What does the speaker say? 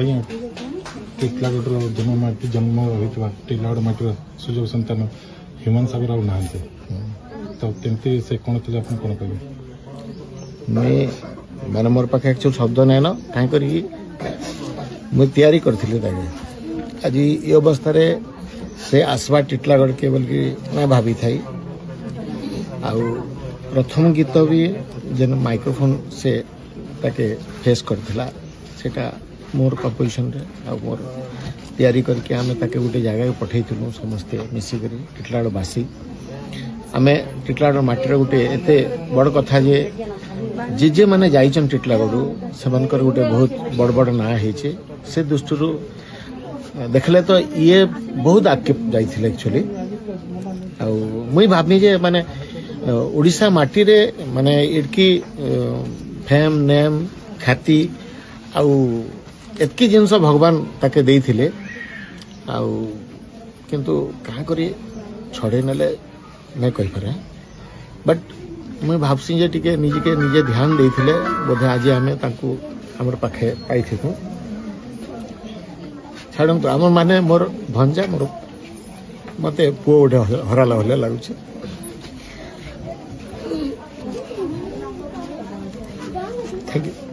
टिटलागढ़ जन्म होता टिटलागढ़ माटी सुजोग संतान ह्यूमान सागर आउ ना तो केमती से कौन थे आप कौन कहे मुई मैंने मोर पाखे एक्चुअल शब्द नाइन कहीं मुई तैयारी करी आज ये अवस्था से आसवा टिटलागढ़ के बोल मैं भाभी थी आउ प्रथम गीत भी जेन माइक्रोफोन से ताके फेस करथिला सेटा मोर कंपोजिशन रे आ मोर तैयारी करके आमे ताके गोटे जगह पठेइथिलु समस्ते मिसिकरी टिटलागढ़ बासी आमे टिटलागढ़ माटीर गोटे एते बड़ कथा जे जे माने जाइछन टिटलागढ़ सेमानकर गोटे बहुत बड़ बड़ ना हेचे से दृष्टि देखले तो ये बहुत आगे जाइथिले एक्चुअली आ मुई भाबनी जे माने ओडिशा माटी रे माने इडकी फेम नेम ख्याति आउ एतकी जिनस भगवान ताके देइथिले आउ किंतु कहा करी छड़े नेले मैं कहि पारे बट मुई भाबसी जे टिके निजे ध्यान देइथिले बोधे आज आमे तांकू हमर पाखे पाइथितु छाड़म तो आम माने मोर भंजा मोर मते पुओ गोटे हराला भले लगुचे थैंक यू।